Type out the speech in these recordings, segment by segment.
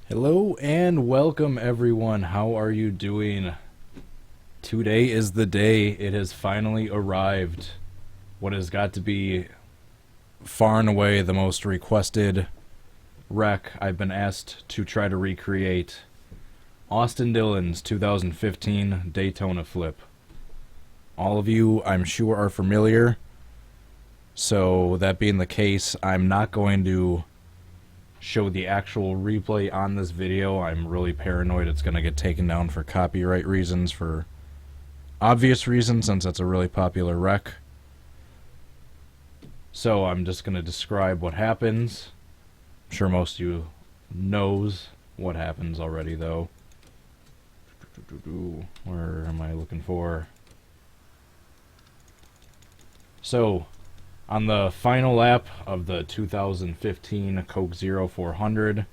Hello and welcome everyone. How are you doing? Today is the day. It has finally arrived. What has got to be far and away the most requested wreck I've been asked to try to recreate. Austin Dillon's 2015 Daytona flip. All of you, I'm sure, are familiar. So that being the case, I'm not going to show the actual replay on this video. I'm really paranoid it's going to get taken down for copyright reasons, for obvious reasons, since it's a really popular wreck. So I'm just going to describe what happens. I'm sure most of you knows what happens already, though. Where am I looking for? So, on the final lap of the 2015 Coke Zero 400,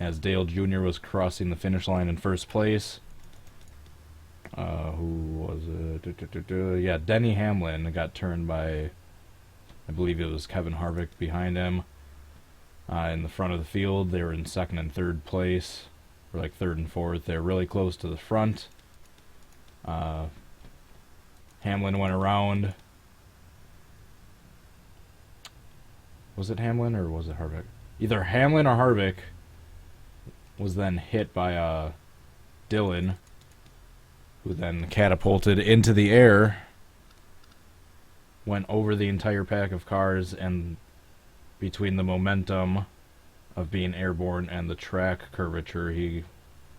as Dale Jr. was crossing the finish line in first place, who was it? Yeah, Denny Hamlin got turned by, I believe it was Kevin Harvick behind him. In the front of the field, they were in second and third place, or like third and fourth. They're really close to the front. Hamlin went around. Was it Hamlin or was it Harvick? Either Hamlin or Harvick was then hit by Dillon, who then catapulted into the air, went over the entire pack of cars, and between the momentum of being airborne and the track curvature, he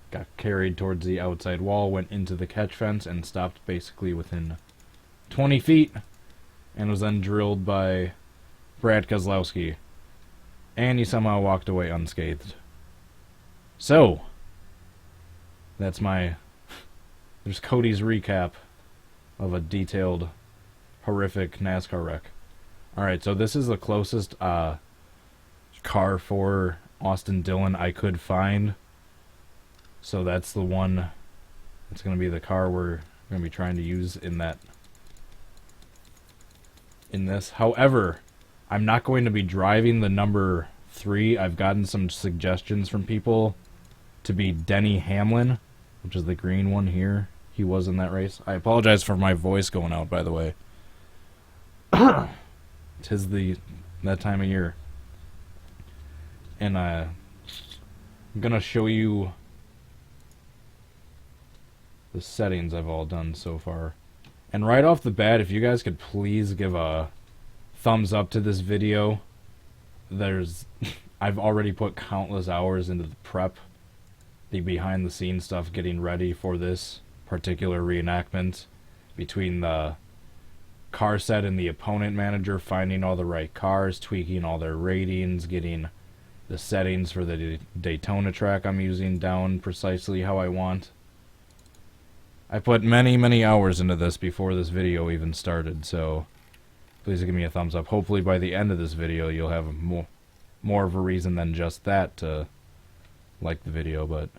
got carried towards the outside wall, went into the catch fence, and stopped basically within 20 feet, and was then drilled by Brad Keselowski, and he somehow walked away unscathed. So, there's Cody's recap of a detailed, horrific NASCAR wreck. Alright, so this is the closest car for Austin Dillon I could find. So that's the one, it's going to be the car we're going to be trying to use in this. However, I'm not going to be driving the number 3. I've gotten some suggestions from people to be Denny Hamlin, which is the green one here. He was in that race. I apologize for my voice going out, by the way. 'Tis that time of year. And I'm going to show you the settings I've all done so far. And right off the bat, if you guys could please give a thumbs up to this video. I've already put countless hours into the prep, the behind the scenes stuff, getting ready for this particular reenactment, between the car set and the opponent manager, finding all the right cars, tweaking all their ratings, getting the settings for the Daytona track I'm using down precisely how I want. I put many hours into this before this video even started, so please give me a thumbs up. Hopefully by the end of this video you'll have more of a reason than just that to like the video, but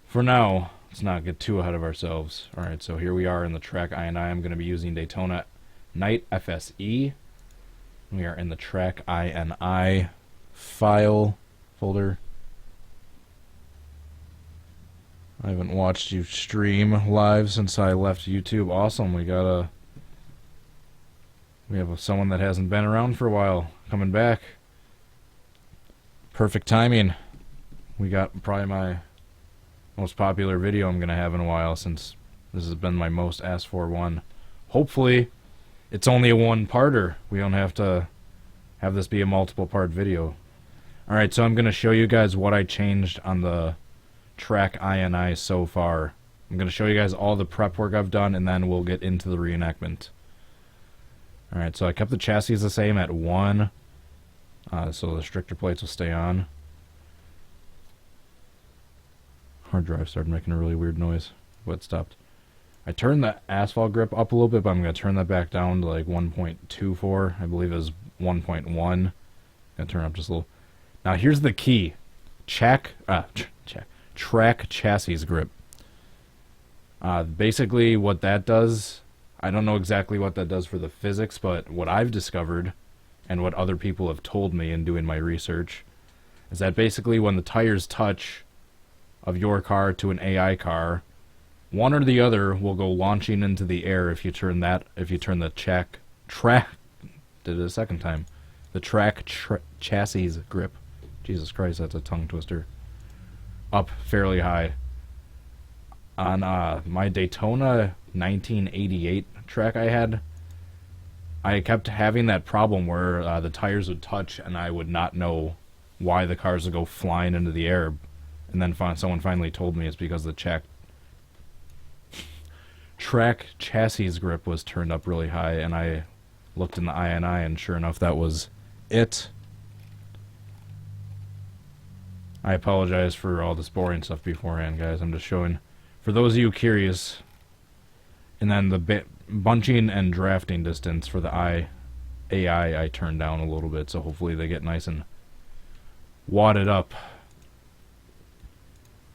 for now, let's not get too ahead of ourselves. Alright, so here we are in the track INI. I'm going to be using Daytona Night FSE. We are in the track INI file folder. I haven't watched you stream live since I left YouTube. Awesome, we have someone that hasn't been around for a while coming back. Perfect timing. We got probably my most popular video I'm going to have in a while, since this has been my most asked for one. Hopefully, it's only a one-parter. We don't have to have this be a multiple-part video. Alright, so I'm going to show you guys what I changed on the track INI so far. I'm going to show you guys all the prep work I've done, and then we'll get into the reenactment. Alright, so I kept the chassis the same at 1, so the stricter plates will stay on. Hard drive started making a really weird noise, but it stopped. I turned the asphalt grip up a little bit, but I'm going to turn that back down to like 1.24. I believe it was 1.1. Going to turn it up just a little. Now here's the key. Track chassis grip. Basically what that does, I don't know exactly what that does for the physics, but what I've discovered, and what other people have told me in doing my research, is that basically when the tires touch of your car to an AI car, one or the other will go launching into the air if you turn the track did it a second time. The chassis grip. Jesus Christ, that's a tongue twister. Up fairly high. On my Daytona 1988 track I kept having that problem where the tires would touch and I would not know why the cars would go flying into the air. And then someone finally told me it's because the track chassis grip was turned up really high, and I looked in the INI, and sure enough, that was it. I apologize for all this boring stuff beforehand, guys. I'm just showing, for those of you curious, and then the bunching and drafting distance for the AI I turned down a little bit, so hopefully they get nice and wadded up.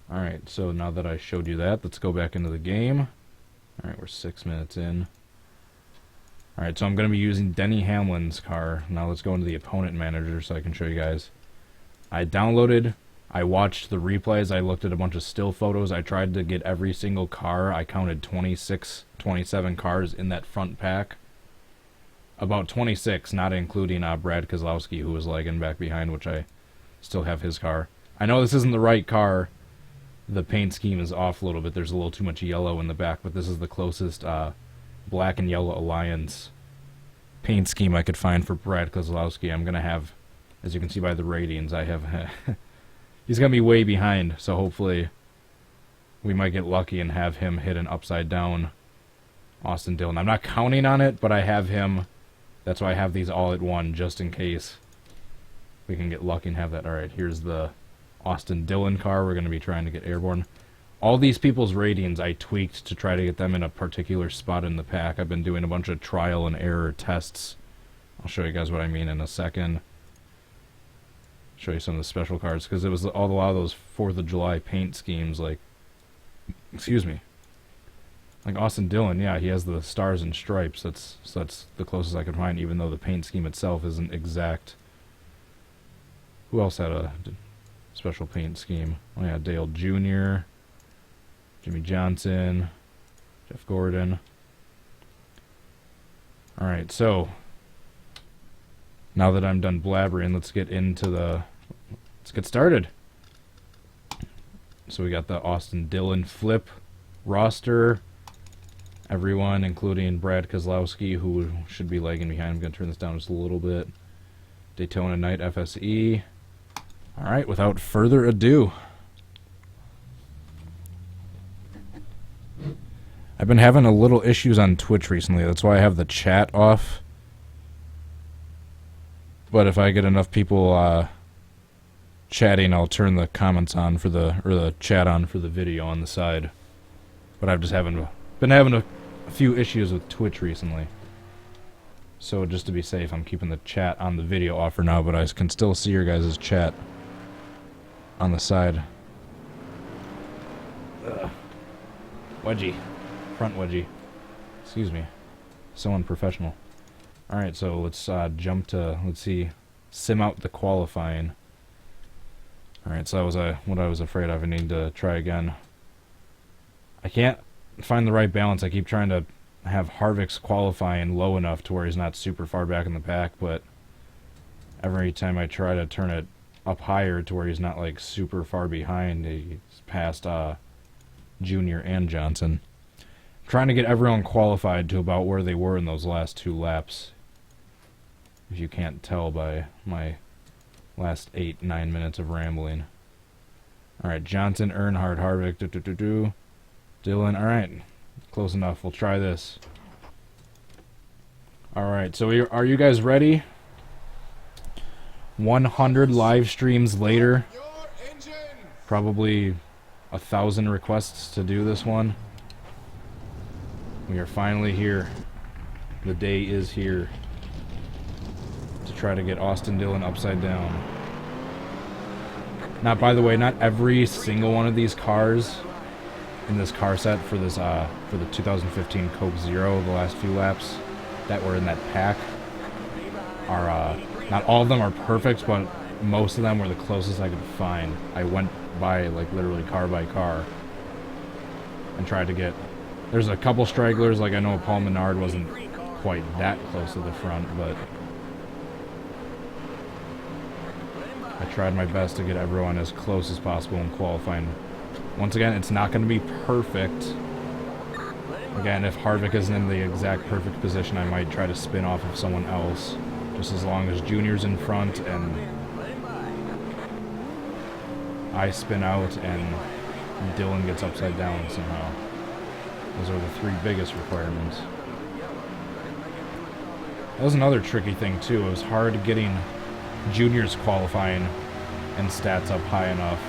Alright, so now that I showed you that, let's go back into the game. Alright, we're 6 minutes in. Alright, so I'm going to be using Denny Hamlin's car. Now let's go into the opponent manager so I can show you guys. I watched the replays, I looked at a bunch of still photos, I tried to get every single car. I counted 26, 27 cars in that front pack. About 26, not including Brad Keselowski, who was lagging back behind, which I still have his car. I know this isn't the right car. The paint scheme is off a little bit. There's a little too much yellow in the back, but this is the closest black and yellow alliance paint scheme I could find for Brad Keselowski. I'm going to have, as you can see by the ratings, I have... he's going to be way behind, so hopefully we might get lucky and have him hit an upside-down Austin Dillon. I'm not counting on it, but I have him. That's why I have these all at one, just in case we can get lucky and have that. Alright, here's the Austin Dillon car. We're going to be trying to get airborne. All these people's ratings I tweaked to try to get them in a particular spot in the pack. I've been doing a bunch of trial and error tests. I'll show you guys what I mean in a second. Show you some of the special cards, because it was a lot of those 4th of July paint schemes, like, excuse me, like Austin Dillon. Yeah, he has the stars and stripes. That's the closest I could find, even though the paint scheme itself isn't exact. Who else had a special paint scheme? Oh yeah, Dale Jr., Jimmy Johnson, Jeff Gordon. Alright, so now that I'm done blabbering, let's get started. So we got the Austin Dillon flip roster. Everyone, including Brad Keselowski, who should be lagging behind. I'm going to turn this down just a little bit. Daytona Night FSE. Alright, without further ado, I've been having a little issues on Twitch recently. That's why I have the chat off. But if I get enough people chatting, I'll turn the comments on for the chat on for the video on the side. But I've just been having a few issues with Twitch recently. So just to be safe, I'm keeping the chat on the video off for now, but I can still see your guys' chat on the side. Wedgie. Front wedgie. Excuse me. So unprofessional. Alright, so let's jump to, let's see, sim out the qualifying. Alright, so that was what I was afraid of. I need to try again. I can't find the right balance. I keep trying to have Harvick's qualifying low enough to where he's not super far back in the pack, but every time I try to turn it up higher to where he's not like super far behind, he's past Junior and Johnson. I'm trying to get everyone qualified to about where they were in those last 2 laps. If you can't tell by my last 8-9 minutes of rambling. Alright, Johnson, Earnhardt, Harvick, Dillon. Alright, close enough. We'll try this. Alright, so are you guys ready? 100 live streams later. Probably 1,000 requests to do this one. We are finally here. The day is here to try to get Austin Dillon upside down. Not, by the way, not every single one of these cars in this car set for this for the 2015 Coke Zero, the last few laps that were in that pack, are not all of them are perfect, but most of them were the closest I could find. I went by, like, literally car by car and tried to get... There's a couple stragglers, like I know Paul Menard wasn't quite that close to the front, but I tried my best to get everyone as close as possible in qualifying. Once again, it's not going to be perfect. Again, if Harvick isn't in the exact perfect position, I might try to spin off of someone else, just as long as Junior's in front and I spin out and Dillon gets upside down somehow. Those are the three biggest requirements. That was another tricky thing too. It was hard getting Junior's qualifying and stats up high enough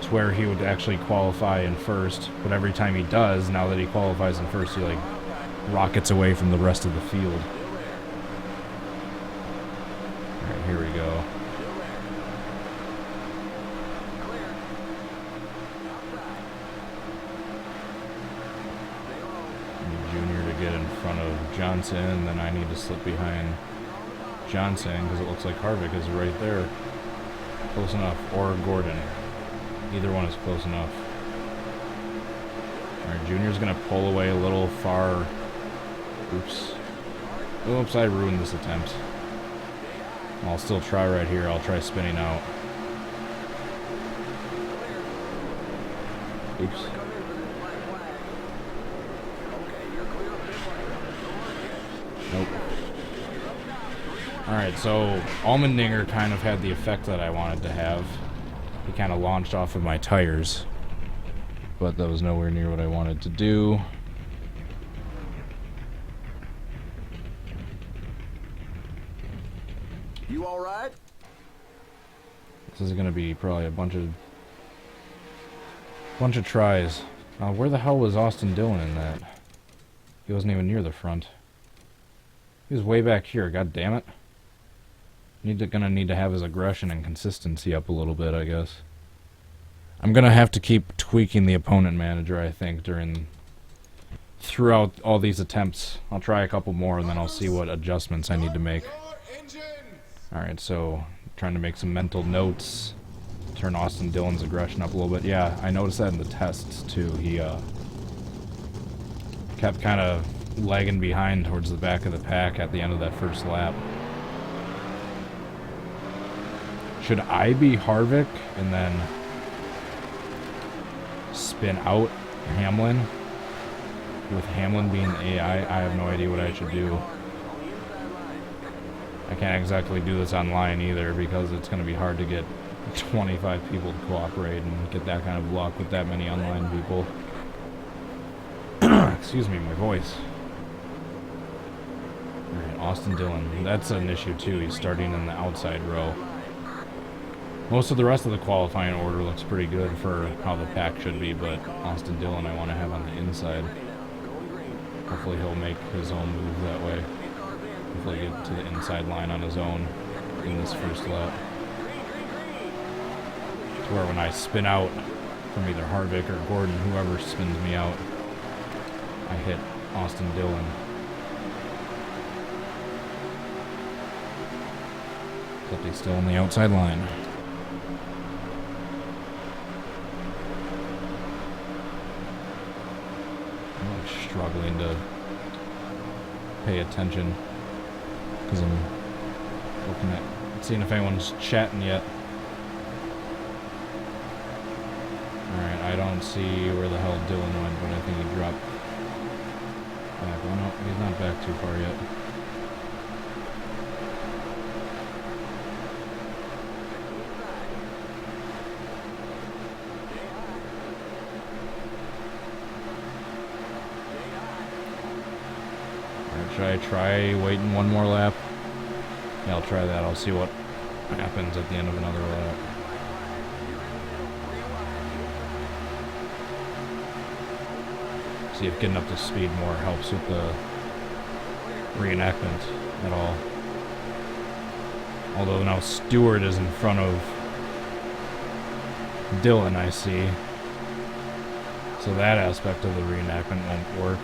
to where he would actually qualify in first, but every time he does, now that he qualifies in first, he like rockets away from the rest of the field. Alright, here we go. Junior to get in front of Johnson, and then I need to slip behind Johnson because it looks like Harvick is right there. Close enough. Or Gordon. Either one is close enough. Alright, Junior's going to pull away a little far. Oops. Oops, I ruined this attempt. I'll still try right here. I'll try spinning out. Oops. Nope. Alright, so Allmendinger kind of had the effect that I wanted to have. He kind of launched off of my tires, but that was nowhere near what I wanted to do. You all right? This is going to be probably a bunch of tries. Where the hell was Austin Dillon in that? He wasn't even near the front. He was way back here, god damn it. Gonna need to have his aggression and consistency up a little bit, I guess. I'm gonna have to keep tweaking the opponent manager, I think, throughout all these attempts. I'll try a couple more and then I'll see what adjustments I need to make. Alright, so trying to make some mental notes. Turn Austin Dillon's aggression up a little bit. Yeah, I noticed that in the tests too. He kept kind of lagging behind towards the back of the pack at the end of that first lap. Should I be Harvick and then spin out Hamlin? With Hamlin being the AI, I have no idea what I should do. I can't exactly do this online either because it's going to be hard to get 25 people to cooperate and get that kind of luck with that many online people. Excuse me, my voice. Alright, Austin Dillon. That's an issue too. He's starting in the outside row. Most of the rest of the qualifying order looks pretty good for how the pack should be, but Austin Dillon I want to have on the inside. Hopefully he'll make his own move that way. Hopefully get to the inside line on his own in this first lap. To where when I spin out from either Harvick or Gordon, whoever spins me out, I hit Austin Dillon. Except he's still on the outside line. I'm like struggling to pay attention because I'm looking at seeing if anyone's chatting yet. Alright, I don't see where the hell Dillon went, but I think he dropped back. Oh no, he's not back too far yet. Should I try waiting one more lap? Yeah, I'll try that. I'll see what happens at the end of another lap. See if getting up to speed more helps with the reenactment at all. Although now Stewart is in front of Dillon, I see. So that aspect of the reenactment won't work.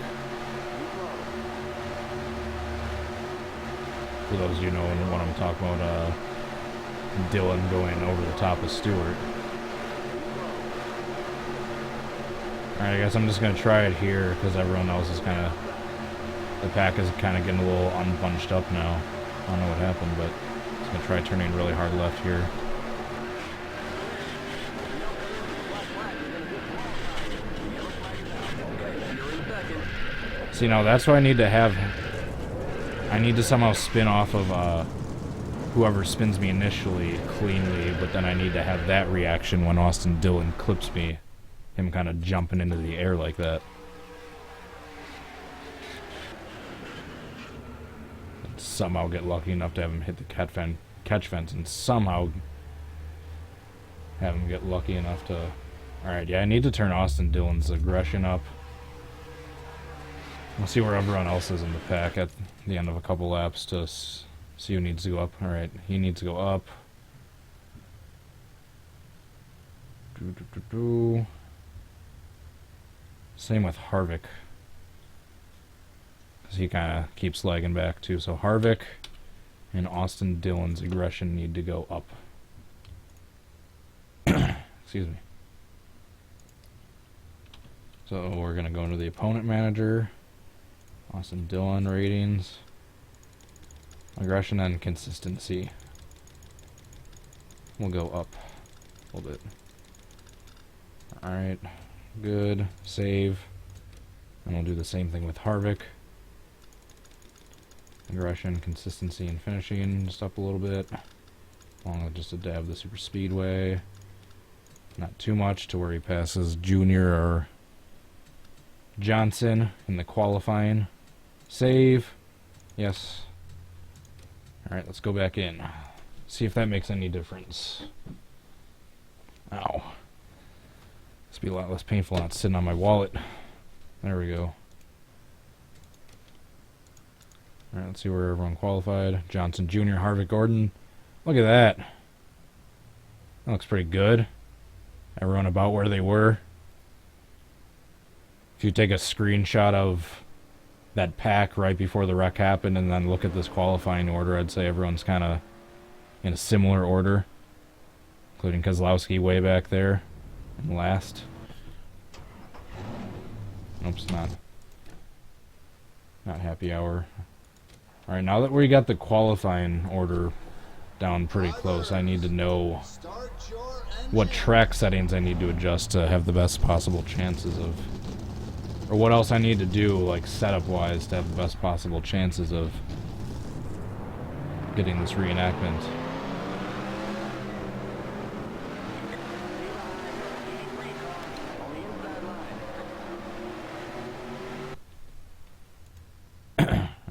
For those of you who know what I'm talking about, Dillon going over the top of Stewart. Alright, I guess I'm just going to try it here, because everyone else is kind of... The pack is kind of getting a little unbunched up now. I don't know what happened, but I'm just going to try turning really hard left here. See, now that's what I need to have. I need to somehow spin off of whoever spins me initially cleanly, but then I need to have that reaction when Austin Dillon clips me. Him kind of jumping into the air like that. And somehow get lucky enough to have him hit the catch fence and somehow have him get lucky enough to... Alright, yeah, I need to turn Austin Dillon's aggression up. We'll see where everyone else is in the pack at the end of a couple laps to see who needs to go up. Alright, he needs to go up. Same with Harvick. Because he kind of keeps lagging back too. So Harvick and Austin Dillon's aggression need to go up. Excuse me. So we're going to go into the opponent manager. Austin Dillon ratings, aggression and consistency. We'll go up a little bit. Alright, good. Save. And we'll do the same thing with Harvick. Aggression, consistency, and finishing just up a little bit. Along with just a dab of the SuperSpeedway. Not too much to where he passes Junior or Johnson in the qualifying. Save. Yes. Alright, let's go back in. See if that makes any difference. Ow. This will be a lot less painful not sitting on my wallet. There we go. Alright, let's see where everyone qualified. Johnson Jr., Harvick, Gordon. Look at that. That looks pretty good. Everyone about where they were. If you take a screenshot of that pack right before the wreck happened and then look at this qualifying order, I'd say everyone's kind of in a similar order, including Keselowski way back there and last. Oops, not happy hour. Alright, now that we got the qualifying order down pretty close, I need to know what track settings I need to adjust to have the best possible chances of... Or what else I need to do, like, setup-wise, to have the best possible chances of getting this reenactment.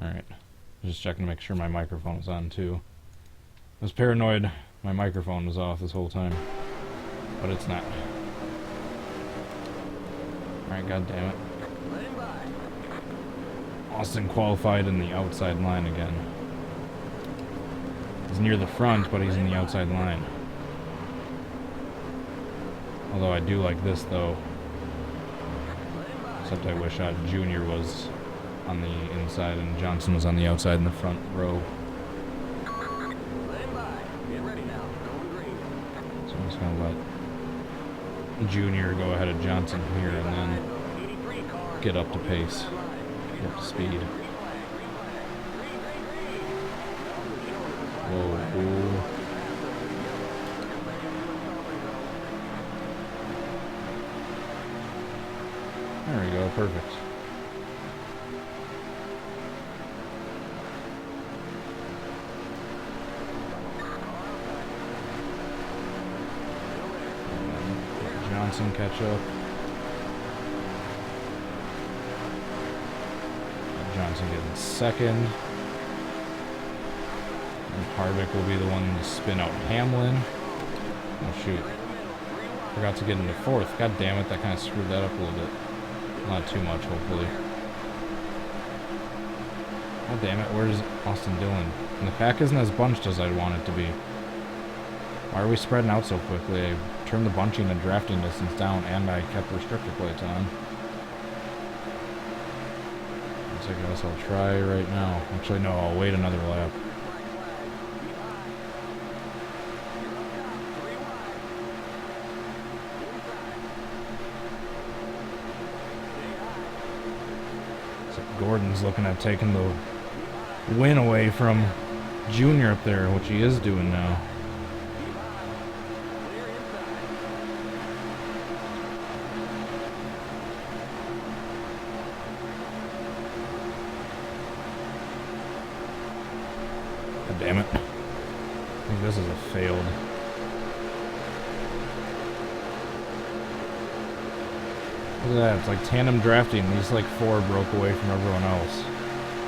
Alright. Just checking to make sure my microphone was on, too. I was paranoid my microphone was off this whole time. But it's not. Alright, god damn it. Austin qualified in the outside line again. He's near the front, but he's in the outside line. Although I do like this, though. Except I wish Junior was on the inside and Johnson was on the outside in the front row. So I'm just gonna let Junior go ahead of Johnson here and then get up to pace. Up to speed. Whoa, ooh. There we go, perfect. Johnson catch up. Johnson getting second. And Harvick will be the one to spin out Hamlin. Oh shoot. Forgot to get into fourth. God damn it, that kind of screwed that up a little bit. Not too much, hopefully. God damn it, where's Austin Dillon? And the pack isn't as bunched as I'd want it to be. Why are we spreading out so quickly? I turned the bunching and drafting distance down and I kept restrictor plates on. I guess I'll try right now. Actually, no, I'll wait another lap. Gordon's looking at taking the win away from Junior up there, which he is doing now. God damn it. I think this is a failed. Look at that, it's like tandem drafting. These like 4 broke away from everyone else.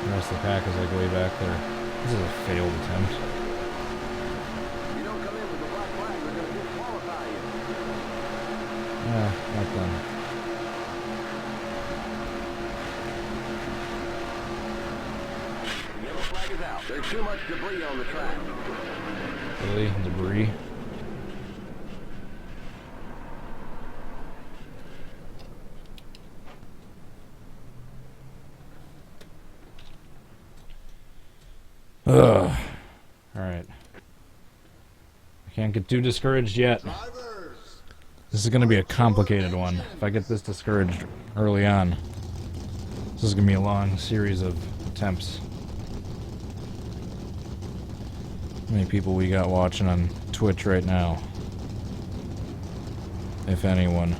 The rest of the pack is like way back there. This is a failed attempt. You don't come in with the black flag, they're going to disqualify you. Yeah, not done. The yellow flag is out. There's too much debris on the track. Really? Debris? Ugh. Alright. I can't get too discouraged yet. This is going to be a complicated one. If I get this discouraged early on, this is going to be a long series of attempts. How many people we got watching on Twitch right now? If anyone.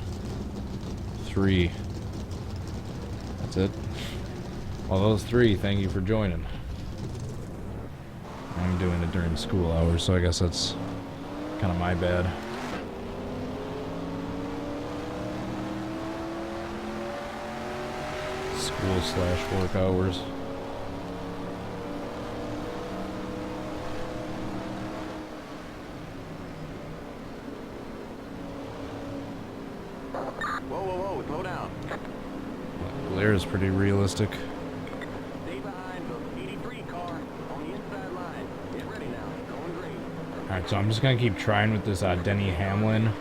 3. That's it. Well, those 3, thank you for joining. I'm doing it during school hours, so I guess that's kind of my bad. School/work hours. Whoa, whoa, whoa, slow down. Glare is pretty realistic. Stay behind the 83 car on the inside line. Get ready now. Going green. Alright, so I'm just going to keep trying with this Denny Hamlin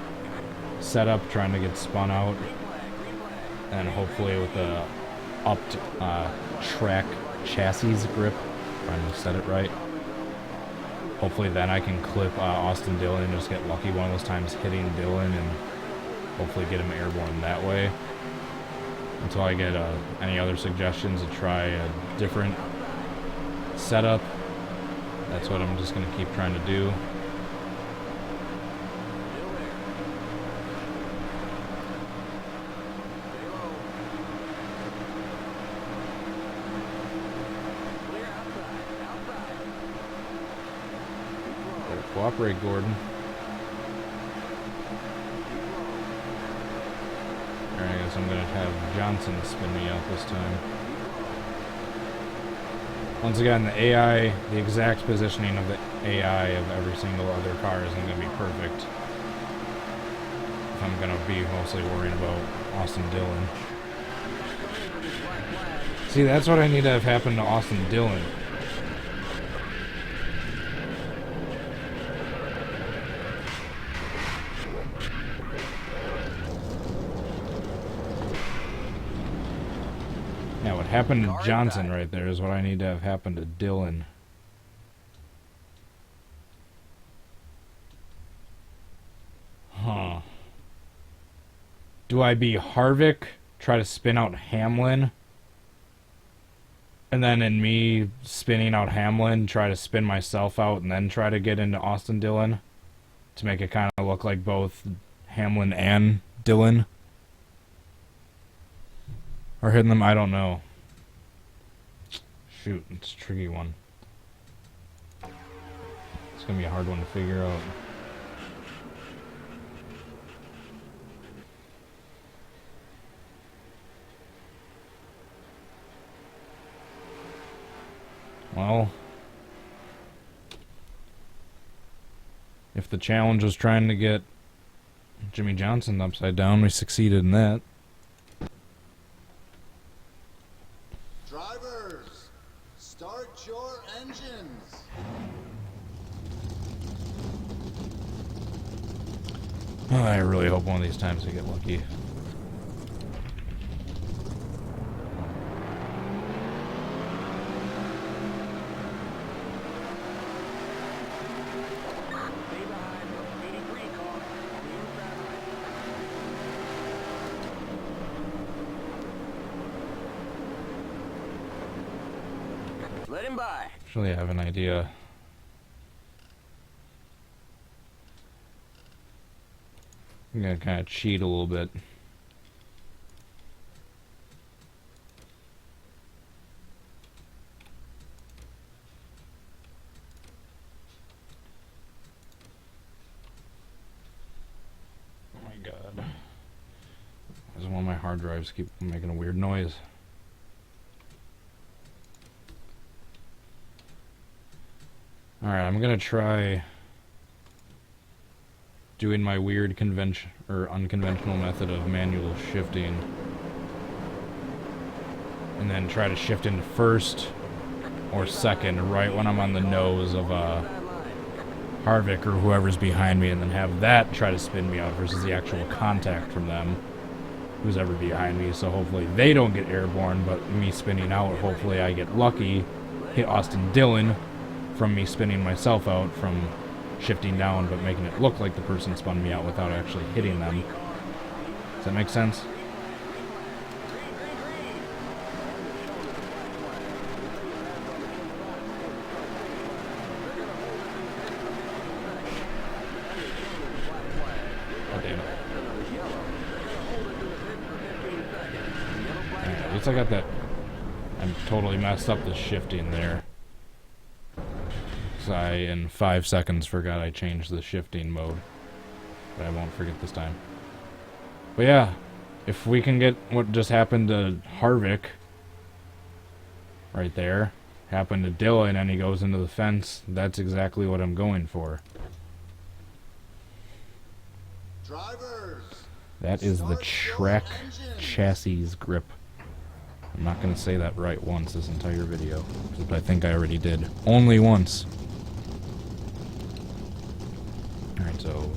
setup, trying to get spun out. And hopefully with the upped track chassis grip, trying to set it right. Hopefully then I can clip Austin Dillon and just get lucky one of those times hitting Dillon and hopefully get him airborne that way. Until I get any other suggestions to try a different setup. That's what I'm just going to keep trying to do. Better cooperate, Gordon. Alright, I guess I'm going to have Johnson spin me out this time. Once again, the AI, the exact positioning of the AI of every single other car isn't going to be perfect. If I'm going to be mostly worrying about Austin Dillon. See, that's what I need to have happen to Austin Dillon. Yeah, what happened to Johnson right there is what I need to have happen to Dillon. Huh. Do I be Harvick, try to spin out Hamlin, and then in me spinning out Hamlin, try to spin myself out and then try to get into Austin Dillon to make it kind of look like both Hamlin and Dillon? Or hitting them, I don't know. Shoot, it's a tricky one. It's gonna be a hard one to figure out. Well, if the challenge was trying to get Jimmy Johnson upside down, we succeeded in that. Drivers, start your engines. Oh, I really hope one of these times we get lucky. him by. Actually, I have an idea. I'm gonna kind of cheat a little bit. Oh my god. Why does one of my hard drives keep making a weird noise? Alright, I'm gonna try doing my weird convention or unconventional method of manual shifting, and then try to shift into first or second right when I'm on the nose of Harvick or whoever's behind me, and then have that try to spin me out versus the actual contact from them, who's ever behind me. So hopefully they don't get airborne, but me spinning out, hopefully I get lucky, hit Austin Dillon from me spinning myself out from shifting down, but making it look like the person spun me out without actually hitting them. Does that make sense? Oh, damn it. Alright, at least I got that. I totally messed up the shifting there. I, in 5 seconds, forgot I changed the shifting mode. But I won't forget this time. But yeah, if we can get what just happened to Harvick right there, happen to Dillon, and he goes into the fence, that's exactly what I'm going for. Drivers, That is the track chassis grip. I'm not going to say that right once this entire video, but I think I already did. Only once. Alright, so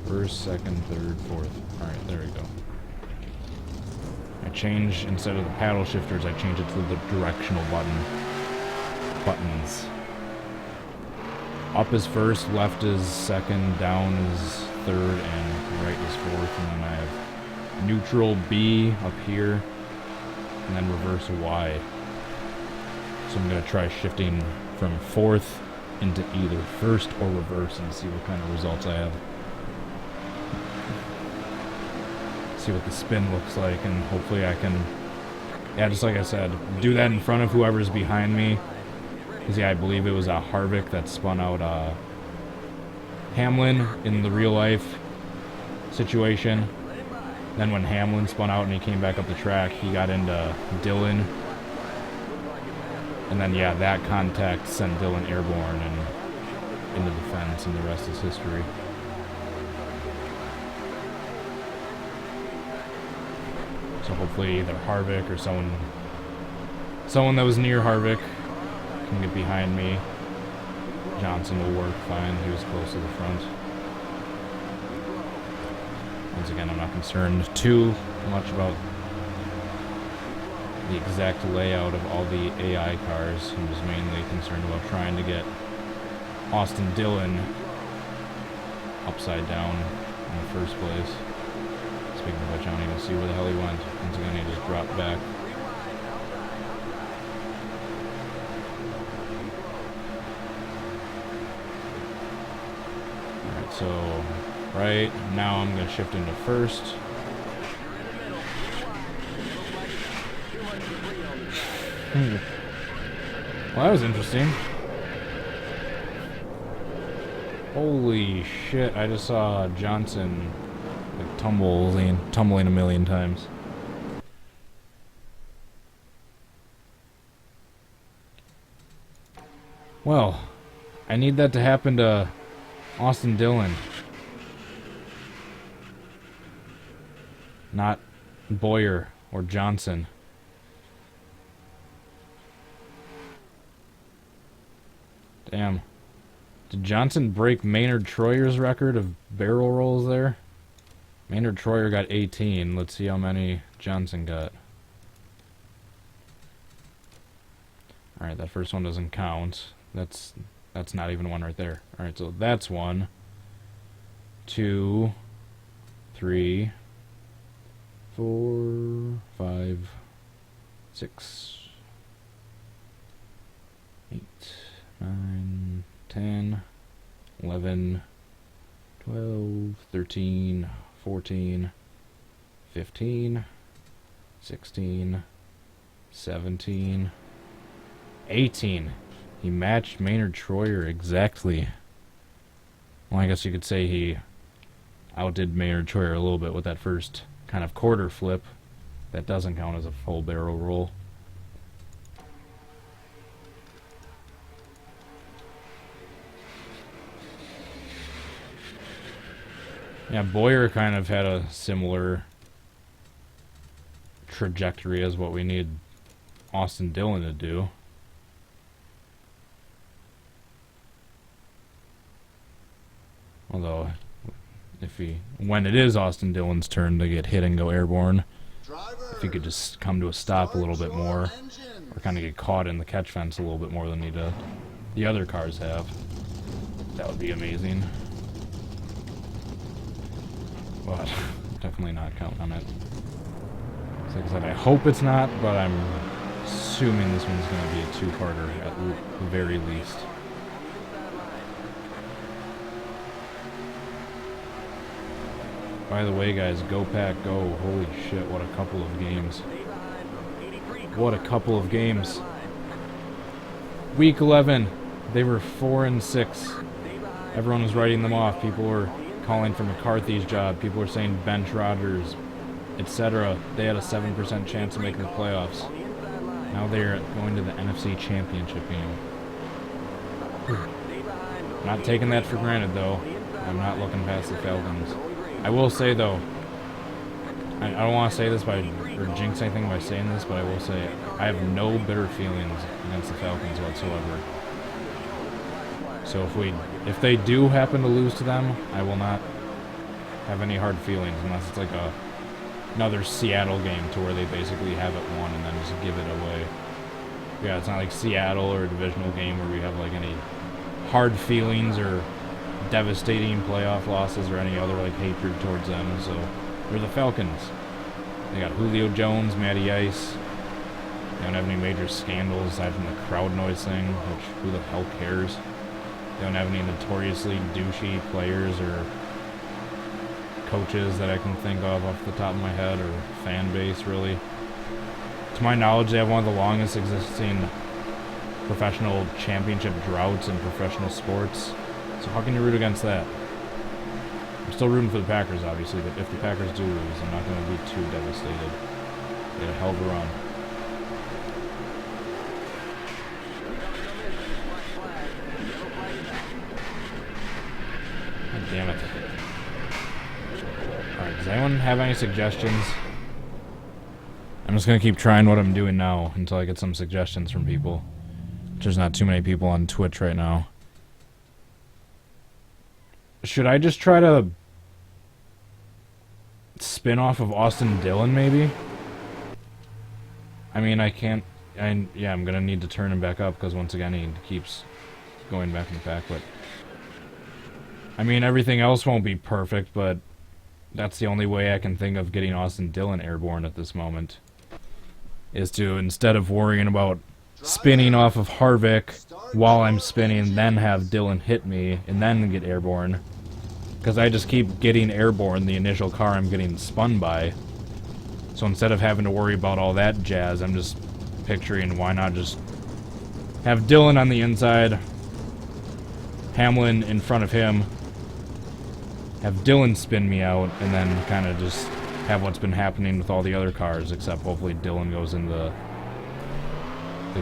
first, second, third, fourth. Alright, there we go. I change, instead of the paddle shifters, I change it to the directional buttons. Up is first, left is second, down is third, and right is fourth. And then I have neutral B up here, and then reverse Y. So I'm going to try shifting from fourth into either first or reverse and see what kind of results I have. See what the spin looks like, and hopefully I can, yeah, just like I said, do that in front of whoever's behind me. Because yeah, I believe it was Harvick that spun out Hamlin in the real life situation. Then when Hamlin spun out and he came back up the track, he got into Dillon. And then, yeah, that contact sent Dillon airborne and into the fence, and the rest is history. So hopefully either Harvick or someone that was near Harvick can get behind me. Johnson will work fine. He was close to the front. Once again, I'm not concerned too much about the exact layout of all the AI cars. I'm just mainly concerned about trying to get Austin Dillon upside down in the first place. Speaking of which, I don't even see where the hell he went. Once again, he just dropped back. Alright, so right now I'm going to shift into first. Well, that was interesting. Holy shit, I just saw Johnson like tumbling a million times. Well, I need that to happen to Austin Dillon. Not Boyer or Johnson. Damn. Did Johnson break Maynard Troyer's record of barrel rolls there? Maynard Troyer got 18. Let's see how many Johnson got. Alright, that first one doesn't count. That's not even one right there. Alright, so that's 1, 2, 3, 4, 5, 6, 8, 9, 10, 11, 12, 13, 14, 15, 16, 17, 18. He matched Maynard Troyer exactly. Well, I guess you could say he outdid Maynard Troyer a little bit with that first kind of quarter flip. That doesn't count as a full barrel roll. Yeah, Boyer kind of had a similar trajectory as what we need Austin Dillon to do. Although, when it is Austin Dillon's turn to get hit and go airborne, if he could just come to a stop a little bit more, or kind of get caught in the catch fence a little bit more than the other cars have, that would be amazing. But definitely not counting on it. So like I said, I hope it's not, but I'm assuming this one's going to be a two-parter at the very least. By the way, guys, go Pack Go. Holy shit, what a couple of games. What a couple of games. Week 11, they were 4-6. Everyone was writing them off. People were calling for McCarthy's job. People were saying bench Rodgers, etc. They had a 7% chance of making the playoffs. Now they're going to the NFC Championship game. Not taking that for granted, though. I'm not looking past the Falcons. I will say, though, I don't want to say this or jinx anything by saying this, but I will say I have no bitter feelings against the Falcons whatsoever. So if they do happen to lose to them, I will not have any hard feelings unless it's like another Seattle game to where they basically have it won and then just give it away. Yeah, it's not like Seattle or a divisional game where we have like any hard feelings or devastating playoff losses or any other like hatred towards them. So they're the Falcons. They got Julio Jones, Matty Ice. They don't have any major scandals aside from the crowd noise thing, which who the hell cares? They don't have any notoriously douchey players or coaches that I can think of off the top of my head, or fan base, really. To my knowledge, they have one of the longest existing professional championship droughts in professional sports. So how can you root against that? I'm still rooting for the Packers, obviously, but if the Packers do lose, I'm not going to be too devastated. They had a hell of a run. God damn it. Alright, does anyone have any suggestions? I'm just going to keep trying what I'm doing now until I get some suggestions from people. There's not too many people on Twitch right now. Should I just try to spin off of Austin Dillon, maybe? I mean, I can't... yeah, I'm going to need to turn him back up, because once again, he keeps going back in the pack, but... I mean, everything else won't be perfect, but that's the only way I can think of getting Austin Dillon airborne at this moment. Is to, instead of worrying about spinning off of Harvick while I'm spinning, then have Dillon hit me, and then get airborne. Because I just keep getting airborne the initial car I'm getting spun by. So instead of having to worry about all that jazz, I'm just picturing why not just have Dillon on the inside, Hamlin in front of him, have Dillon spin me out, and then kind of just have what's been happening with all the other cars, except hopefully Dillon goes in the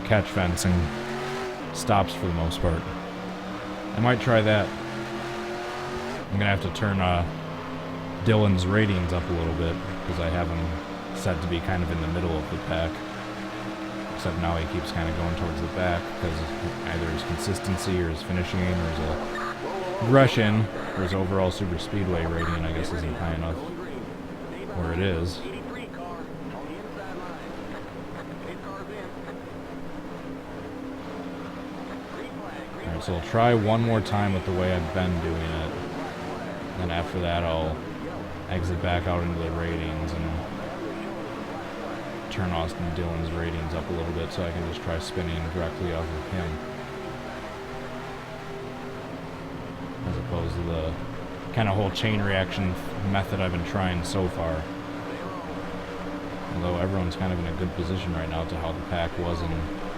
catch fence and stops for the most part. I might try that. I'm going to have to turn Dillon's ratings up a little bit, because I have him set to be kind of in the middle of the pack. Except now he keeps kind of going towards the back, because either his consistency or his finishing or his aggression or his overall SuperSpeedway rating, I guess, isn't high enough where it is. Alright, so I'll try one more time with the way I've been doing it. And after that, I'll exit back out into the ratings and turn Austin Dillon's ratings up a little bit so I can just try spinning directly off of him. opposed to the kind of whole chain reaction method I've been trying so far. Although everyone's kind of in a good position right now to how the pack was in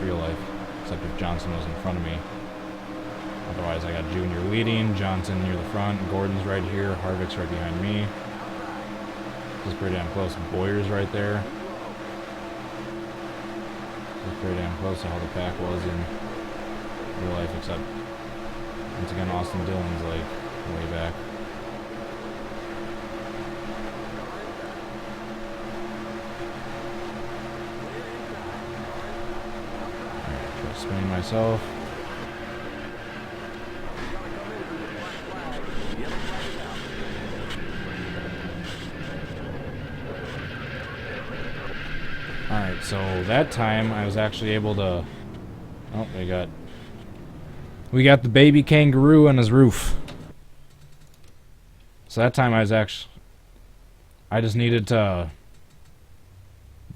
real life, except if Johnson was in front of me. Otherwise, I got Junior leading, Johnson near the front, Gordon's right here, Harvick's right behind me. This is pretty damn close. Boyer's right there. This is pretty damn close to how the pack was in real life, except once again, Austin Dillon's like way back. Alright, try spinning myself. Alright, so that time I was actually able to... Oh, we got the baby kangaroo on his roof. So that time I just needed to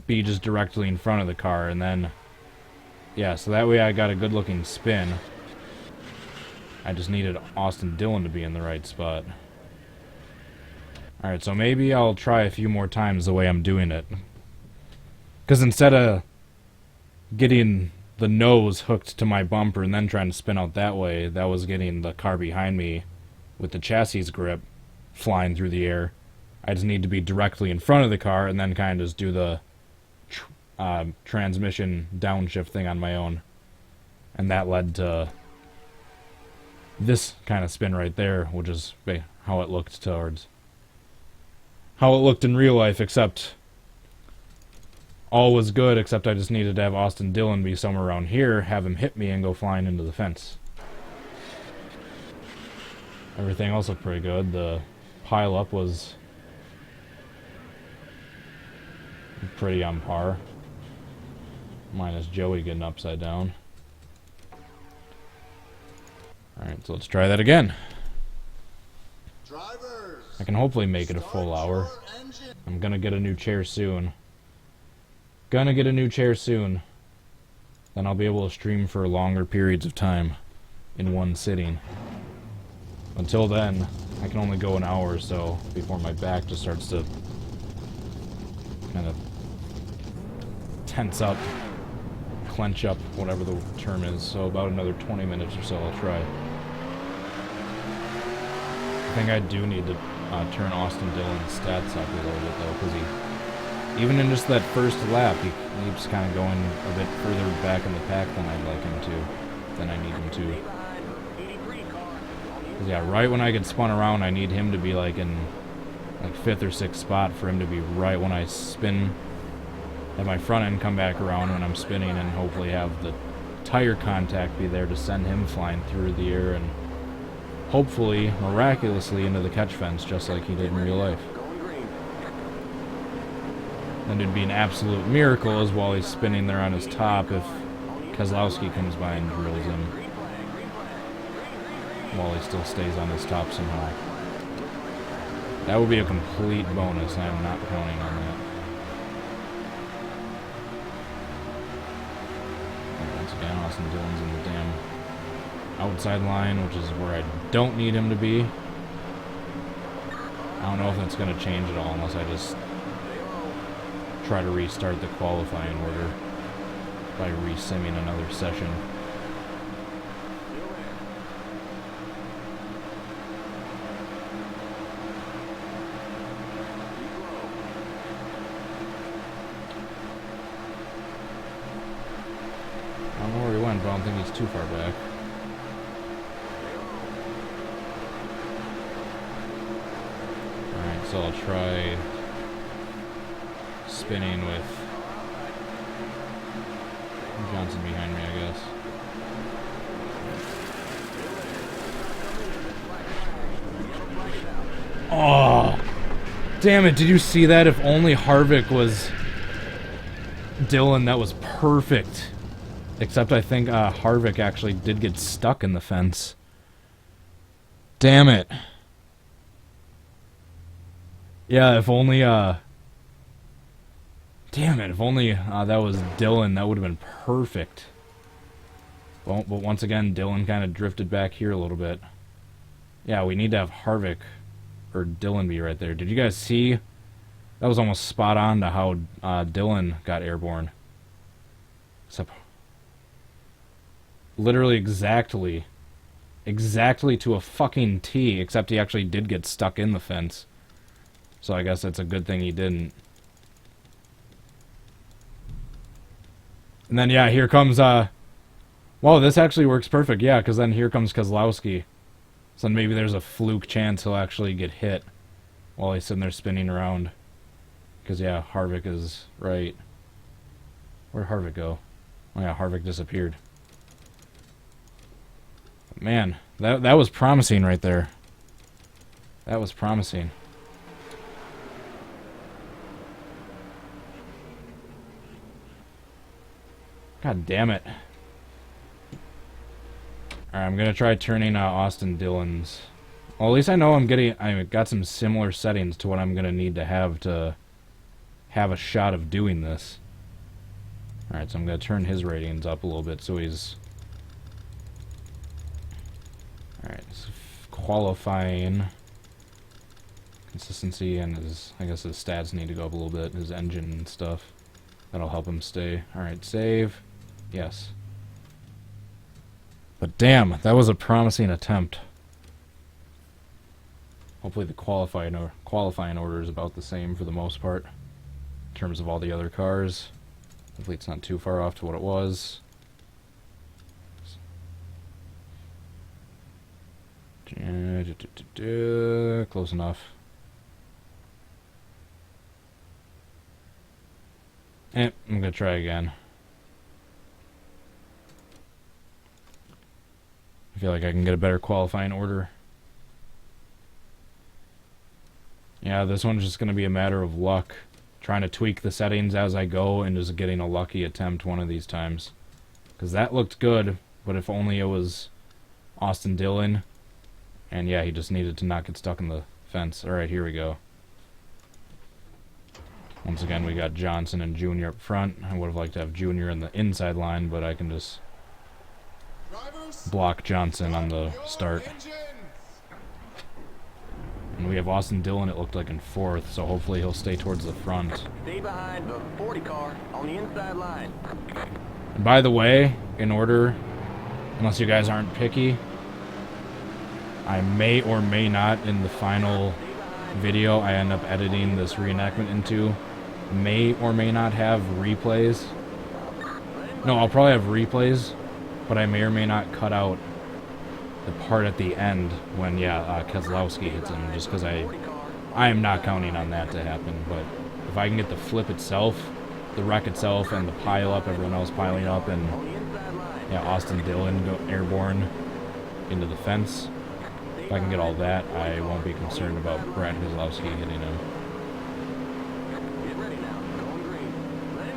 be just directly in front of the car, and then... Yeah, so that way I got a good looking spin. I just needed Austin Dillon to be in the right spot. Alright, so maybe I'll try a few more times the way I'm doing it. Because instead of getting the nose hooked to my bumper and then trying to spin out that way, that was getting the car behind me with the chassis grip flying through the air. I just need to be directly in front of the car and then kind of just do the transmission downshift thing on my own. And that led to this kind of spin right there, which is how it looked in real life, except all was good, except I just needed to have Austin Dillon be somewhere around here, have him hit me, and go flying into the fence. Everything else looked pretty good. The pile-up was pretty on par. Minus Joey getting upside down. Alright, so let's try that again. Drivers, I can hopefully make it a full hour. I'm gonna get a new chair soon. Then I'll be able to stream for longer periods of time in one sitting. Until then, I can only go an hour or so before my back just starts to kind of tense up, clench up, whatever the term is. So about another 20 minutes or so I'll try. I think I do need to turn Austin Dillon's stats up a little bit though, because even in just that first lap, he keeps kind of going a bit further back in the pack than I'd like him to, than I need him to. 'Cause yeah, right when I get spun around, I need him to be like in like 5th or 6th spot for him to be right when I spin, have my front end come back around when I'm spinning, and hopefully have the tire contact be there to send him flying through the air and hopefully, miraculously, into the catch fence just like he did in real life. And it'd be an absolute miracle as while he's spinning there on his top if Keselowski comes by and drills him while he still stays on his top somehow. That would be a complete bonus. I am not counting on that. And once again, Austin Dillon's in the damn outside line, which is where I don't need him to be. I don't know if that's going to change at all unless I just try to restart the qualifying order by re-simming another session. I don't know where he went, but I don't think he's too far back. Alright, so I'll try spinning with Johnson behind me, I guess. Oh, damn it, did you see that? If only Harvick was Dillon, that was perfect. Except I think Harvick actually did get stuck in the fence. Damn it. Yeah, if only, damn it, if only that was Dillon, that would have been perfect. Well, but once again, Dillon kind of drifted back here a little bit. Yeah, we need to have Harvick or Dillon be right there. Did you guys see? That was almost spot on to how Dillon got airborne. Except literally exactly to a fucking T, except he actually did get stuck in the fence. So I guess that's a good thing he didn't. And then, yeah, here comes, well, this actually works perfect, yeah, because then here comes Keselowski. So then maybe there's a fluke chance he'll actually get hit while he's sitting there spinning around. Because, yeah, Harvick is right. Where'd Harvick go? Oh, yeah, Harvick disappeared. Man, that was promising right there. That was promising. God damn it. Alright, I'm gonna try turning Austin Dillon's. Well, at least I know I got some similar settings to what I'm gonna need to have a shot of doing this. Alright, so I'm gonna turn his ratings up a little bit so he's... Alright, so qualifying consistency and I guess his stats need to go up a little bit, his engine and stuff. That'll help him stay. Alright, save. Yes. But damn, that was a promising attempt. Hopefully the qualifying order is about the same for the most part in terms of all the other cars. Hopefully it's not too far off to what it was. Close enough. I'm gonna try again. I feel like I can get a better qualifying order. Yeah, this one's just gonna be a matter of luck. Trying to tweak the settings as I go and just getting a lucky attempt one of these times. Because that looked good, but if only it was Austin Dillon. And yeah, he just needed to not get stuck in the fence. Alright, here we go. Once again, we got Johnson and Junior up front. I would have liked to have Junior in the inside line, but I can just block Johnson on the start. And we have Austin Dillon, it looked like, in fourth, so hopefully he'll stay towards the front. Stay behind the 40 car on the inside line. And by the way, in order, unless you guys aren't picky, I may or may not, in the final video I end up editing this reenactment into, may or may not have replays. No, I'll probably have replays, but I may or may not cut out the part at the end when, yeah, Keselowski hits him, just because I am not counting on that to happen. But if I can get the flip itself, the wreck itself, and the pile up, everyone else piling up, and, yeah, Austin Dillon go airborne into the fence, if I can get all that, I won't be concerned about Brad Keselowski hitting him.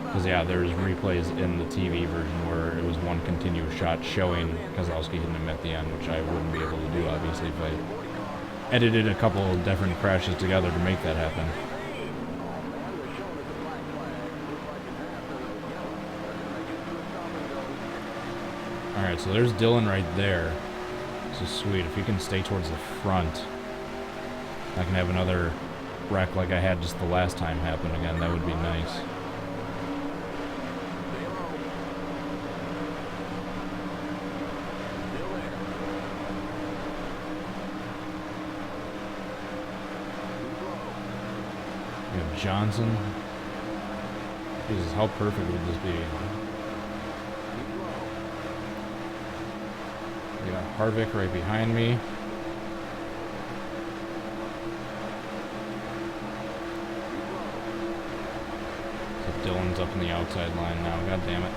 Because, yeah, there's replays in the TV version where it was one continuous shot showing Keselowski hitting him at the end, which I wouldn't be able to do, obviously, if I edited a couple of different crashes together to make that happen. Alright, so there's Dillon right there. So sweet, if he can stay towards the front, I can have another wreck like I had just the last time happen again. That would be nice. We have Johnson. Jesus, how perfect would this be? We got Harvick right behind me. So Dillon's up in the outside line now. God damn it.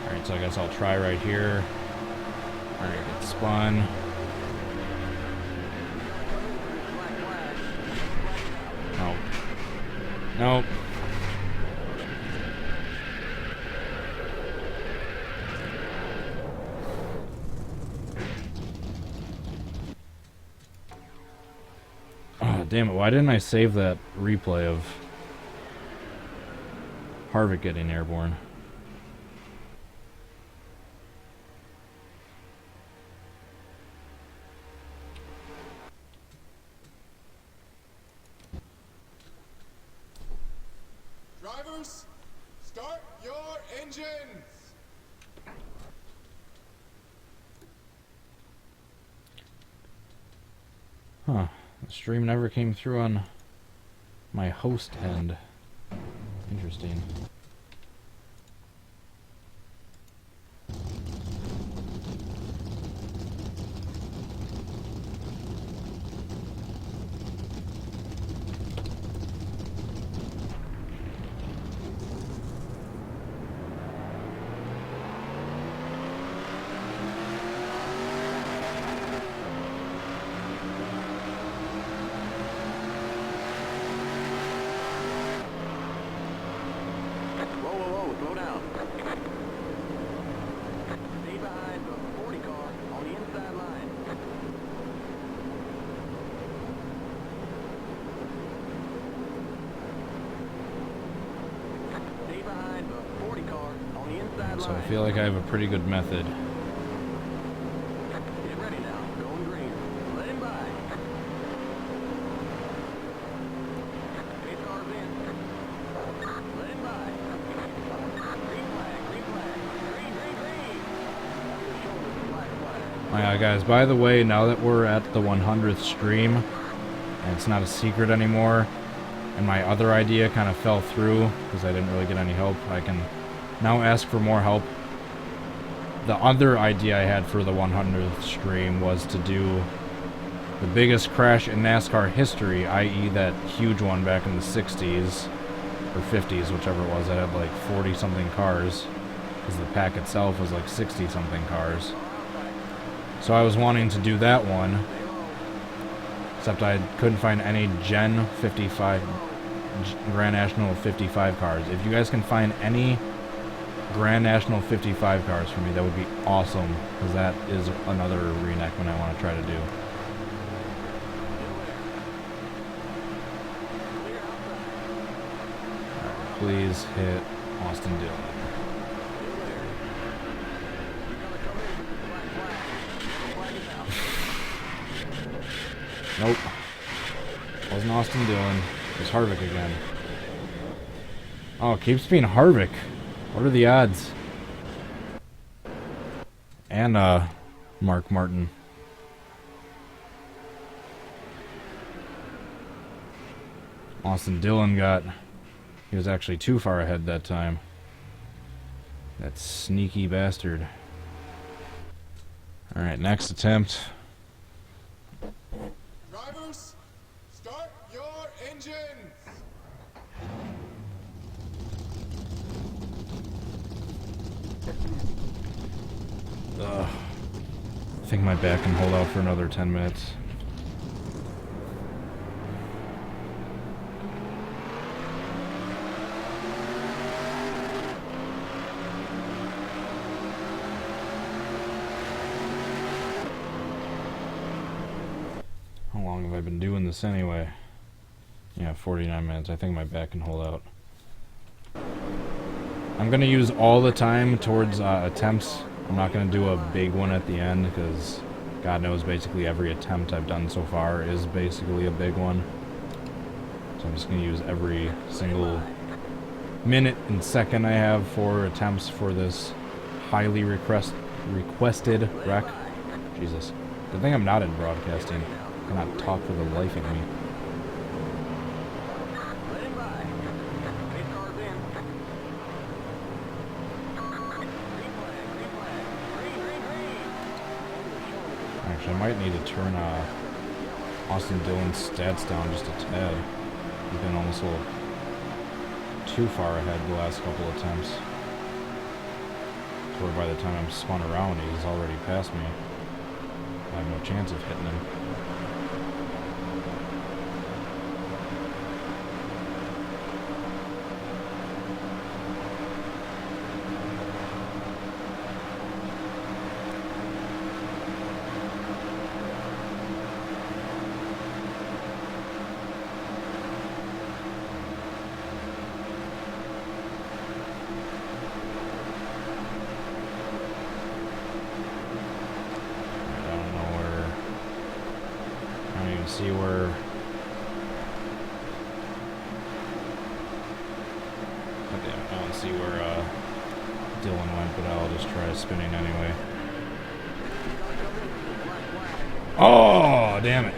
Alright, so I guess I'll try right here. Alright, get spun. Nope. Nope. Damn it, why didn't I save that replay of Harvick getting airborne? Drivers, start your engines. Huh. The stream never came through on my host end. Interesting. Slow down. Stay behind the 40 car on the inside line. Stay behind the 40 car on the inside line. So I feel like I have a pretty good method. Get ready now. Going green. Let him by. Pace cars in. Let him by. Green flag, green flag. Green, green, green. Shoulder, black flag. Alright guys, by the way, now that we're at the 100th stream, and it's not a secret anymore, and my other idea kind of fell through because I didn't really get any help, I can now ask for more help. The other idea I had for the 100th stream was to do the biggest crash in NASCAR history, i.e. that huge one back in the 60s, or 50s, whichever it was, that had like 40-something cars, because the pack itself was like 60-something cars. So I was wanting to do that one, except I couldn't find any Gen 55, Grand National 55 cars. If you guys can find any Grand National 55 cars for me, that would be awesome, because that is another reenactment I want to try to do. Alright, please hit Austin Dillon. Nope. Wasn't Austin Dillon. It was Harvick again. Oh, it keeps being Harvick. What are the odds? And, Mark Martin. Austin Dillon he was actually too far ahead that time. That sneaky bastard. Alright, next attempt. Drivers, start your engines. Ugh. I think my back can hold out for another 10 minutes. How long have I been doing this anyway? Yeah, 49 minutes. I think my back can hold out. I'm going to use all the time towards attempts. I'm not going to do a big one at the end, because God knows basically every attempt I've done so far is basically a big one. So I'm just going to use every single minute and second I have for attempts for this highly requested wreck. Jesus. Good thing I'm not in broadcasting. I cannot talk for the life of me. Actually, I might need to turn Austin Dillon's stats down just a tad. He's been almost a little too far ahead the last couple attempts. To where by the time I'm spun around, he's already past me. I have no chance of hitting him. See where went, but I'll just try spinning anyway. Oh, damn it.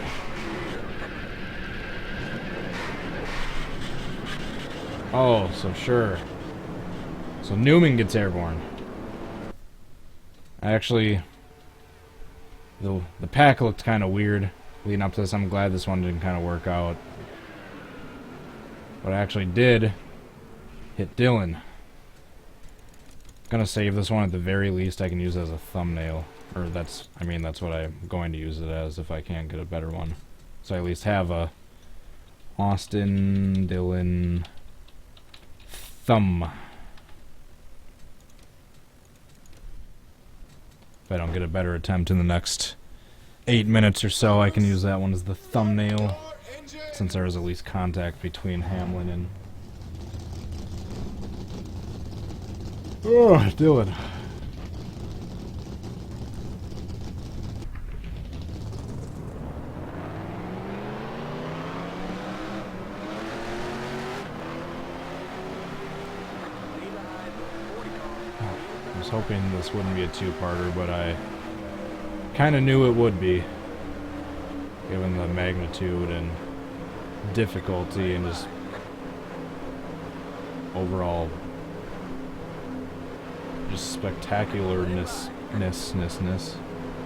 Oh, so sure. So Newman gets airborne. Actually, the pack looked kind of weird leading up to this. I'm glad this one didn't kind of work out. But I actually did hit Dillon. Gonna save this one at the very least. I can use it as a thumbnail. Or that's what I'm going to use it as if I can't get a better one. So I at least have a Austin Dillon thumb. If I don't get a better attempt in the next 8 minutes or so, I can use that one as the thumbnail, since there is at least contact between Hamlin and Dillon. I was hoping this wouldn't be a two-parter, but I kind of knew it would be, given the magnitude and difficulty and just overall just spectacularness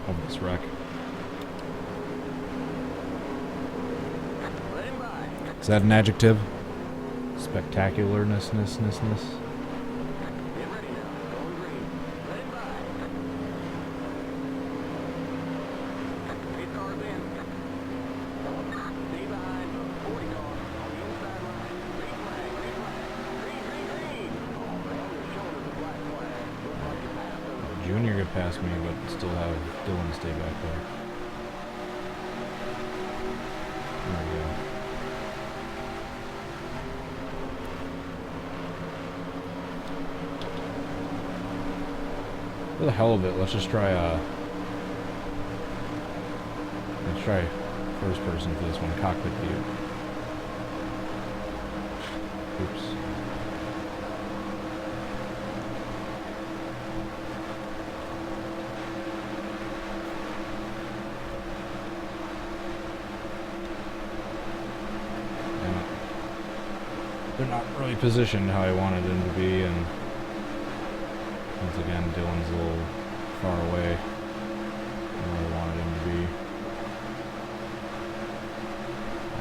of this wreck. Is that an adjective? Spectacularness. Junior get past me, but still have Dillon stay back there. There we go. For the hell of it, let's try first person for this one, cockpit view. Oops. They're not really positioned how I wanted them to be, and once again, Dillon's a little far away from where I wanted him to be.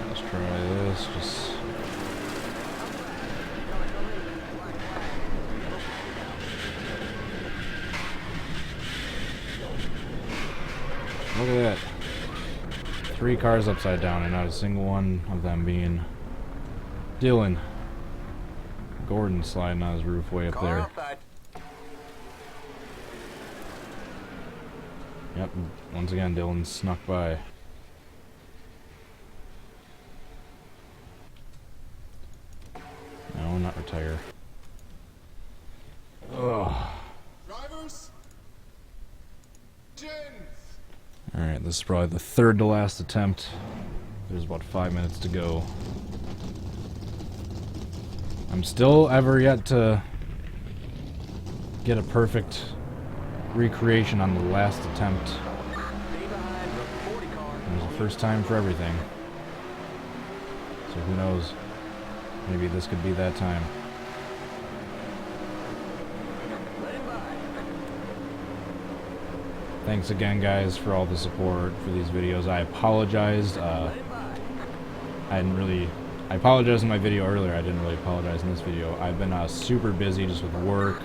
Let's try this, just... Look at that. 3 cars upside down, and not a single one of them being Dillon. Gordon sliding on his roof way up there. Yep, once again, Dillon snuck by. No, not retire. Ugh. Drivers, engines. Alright, this is probably the third to last attempt. There's about 5 minutes to go. I'm still ever yet to get a perfect recreation on the last attempt. There's a first time for everything. So who knows? Maybe this could be that time. Thanks again, guys, for all the support for these videos. I apologized. I apologized in my video earlier. I didn't really apologize in this video. I've been super busy just with work.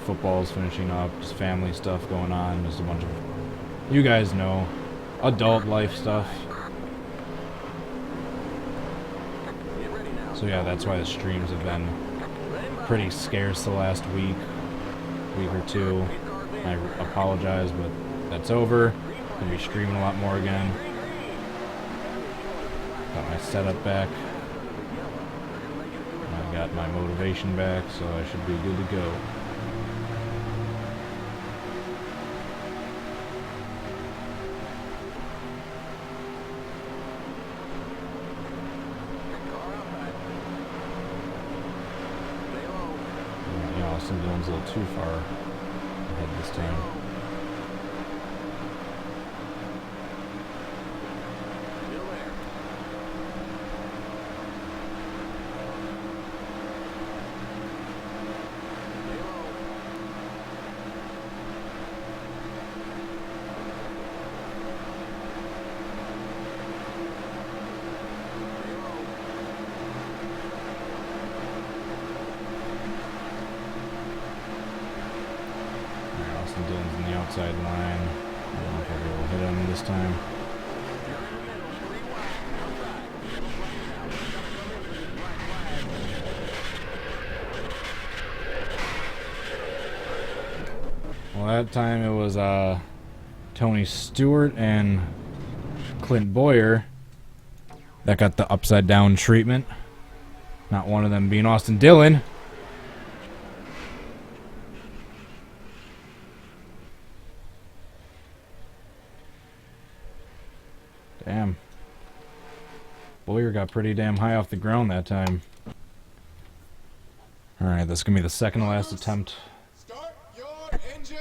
Football's finishing up, just family stuff going on, just a bunch of, you guys know, adult life stuff. So yeah, that's why the streams have been pretty scarce the last week or two. I apologize, but that's over. Gonna be streaming a lot more again. Got my setup back. I got my motivation back, so I should be good to go. Austin Dillon's a little not too far ahead this time. Still there. Stay low. Stay low. Alright, Austin Dillon's in the outside line. I don't know if I'll be able to hit him this time. You're in the middle, 3 wide, outside. Yellow flag out. Gotta come in for this black flag. Well, that time it was Tony Stewart and Clint Boyer that got the upside down treatment. Not one of them being Austin Dillon. Damn. Boyer got pretty damn high off the ground that time. Alright, this is going to be the second to last attempt. Start your engines.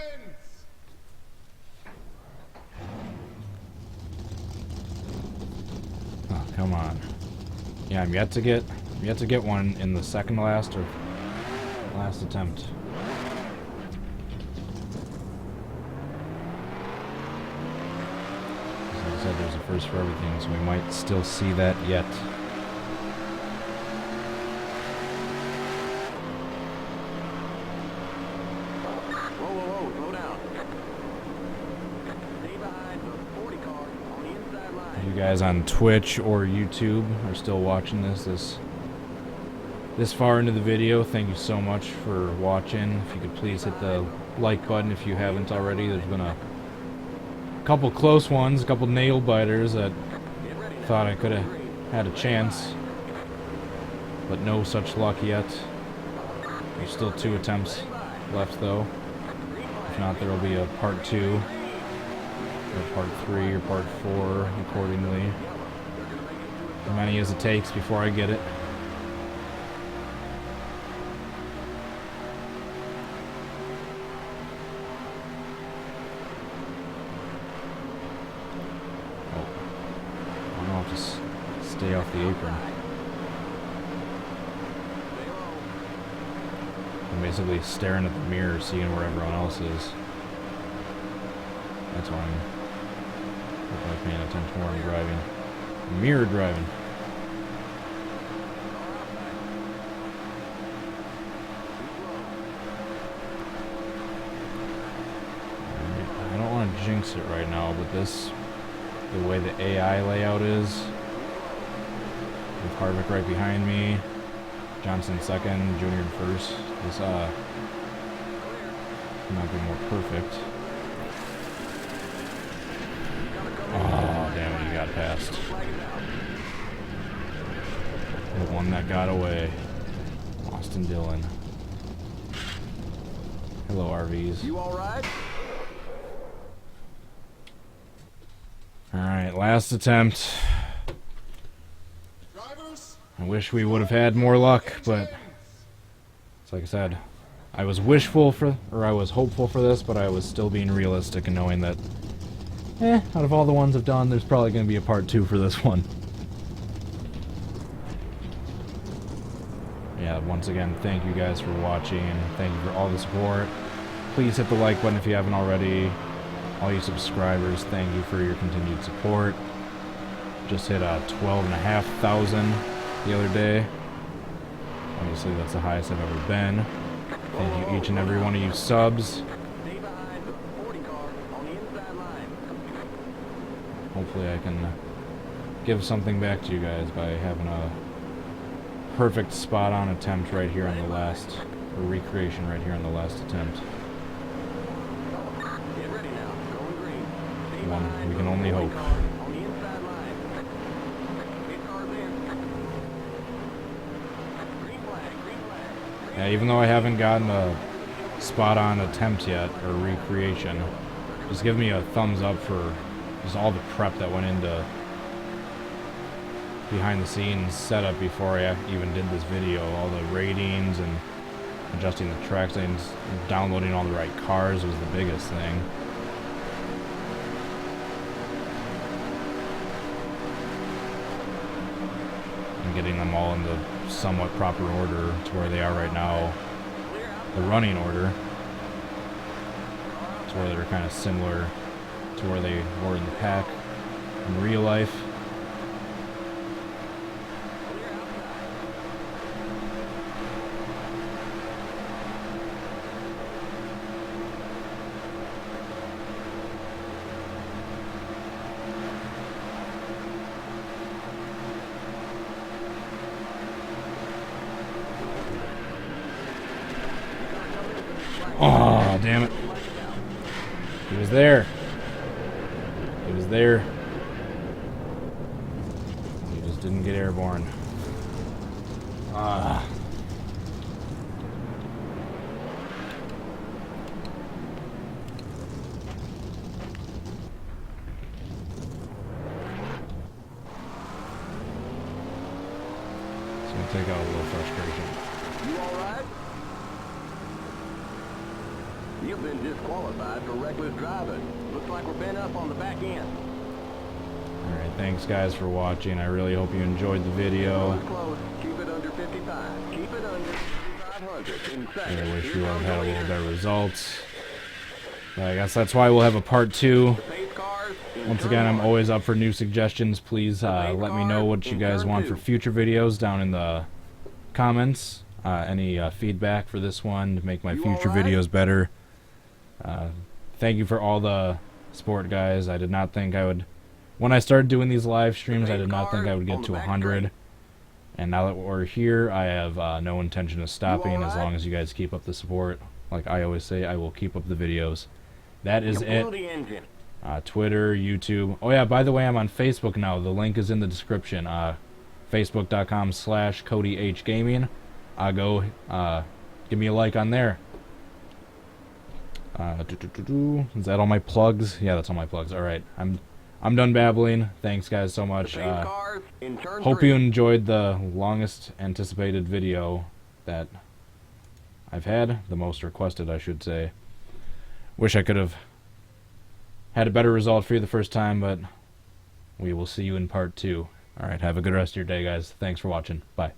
Oh, come on. Yeah, I'm yet to get one in the second to last or last attempt. As I said, there's a first for everything, so we might still see that yet. Whoa, whoa, whoa, slow down. Stay behind the 40 car on the inside line. You guys on Twitch or YouTube are still watching this far into the video. Thank you so much for watching. If you could please hit the like button if you haven't already. There's been a couple close ones, a couple nail biters that Get ready now. thought I could have had a chance, but no such luck yet. There's still 2 attempts left though. If not, there will be a part 2 or part 3 or part 4 accordingly. As many as it takes before I get it. Oh, I don't have to stay off the apron. I'm basically staring at the mirror, seeing where everyone else is. That's why I'm paying attention where I'm driving. Mirror driving. I don't want to jinx it right now, but the way the AI layout is, with Harvick right behind me, Johnson second, Junior first, this might be more perfect. Oh, damn it, he got past. The one that got away. Austin Dillon. Hello, RVs. You all right? Alright, last attempt. Drivers, I wish we would have had more luck, but it's like I said, I was hopeful for this, but I was still being realistic and knowing that, out of all the ones I've done, there's probably going to be a part 2 for this one. Yeah, once again, thank you guys for watching. Thank you for all the support. Please hit the like button if you haven't already. All you subscribers, thank you for your continued support. Just hit 12,500 the other day. Obviously, that's the highest I've ever been. Thank you, each and every one of you subs. Stay behind the 40 car on the inside line. Hopefully, I can give something back to you guys by having a perfect spot-on attempt right here on the last, or recreation right here on the last attempt. Get ready now. Going green. Stay One, behind we can the only 40 hope. car on the inside line. 8 cars in. Green flag, green flag. Yeah, even though I haven't gotten a spot-on attempt yet, or recreation, just give me a thumbs up for just all the prep that went into behind the scenes setup before I even did this video. All the ratings and adjusting the track settings, downloading all the right cars was the biggest thing. And getting them all into somewhat proper order to where they are right now. The running order. To where they're kind of similar to where they were in the pack in real life. Oh, damn it. He was there. He was there. He just didn't get airborne. Ah. It's gonna take out a little frustration. You all right? You've been disqualified for reckless driving. Looks like we're bent up on the back end. Alright, thanks guys for watching. I really hope you enjoyed the video. Close. Keep it under 55. Keep it under 500. In I seconds. wish Here we would have comes had a the little leader. better results. But I guess that's why we'll have a part 2. Pace cars in Once turn again, I'm one. always up for new suggestions. Please let me know what you guys want for future videos down in the comments. Any feedback for this one to make my You future alright? videos better. Thank you for all the support, guys. I did not think I would... When I started doing these live streams, I did not think I would get to 100. And now that we're here, I have no intention of stopping as long as you guys keep up the support. Like I always say, I will keep up the videos. That is Blow it. the engine. Twitter, YouTube. Oh yeah, by the way, I'm on Facebook now. The link is in the description. Facebook.com/CodyHGaming. Go give me a like on there. Is that all my plugs? Yeah, that's all my plugs. Alright, I'm done babbling. Thanks guys so much. Pace cars in turn Hope 3. you enjoyed the longest anticipated video that I've had. The most requested, I should say. Wish I could have had a better result for you the first time, but we will see you in part 2. Alright, have a good rest of your day, guys. Thanks for watching. Bye.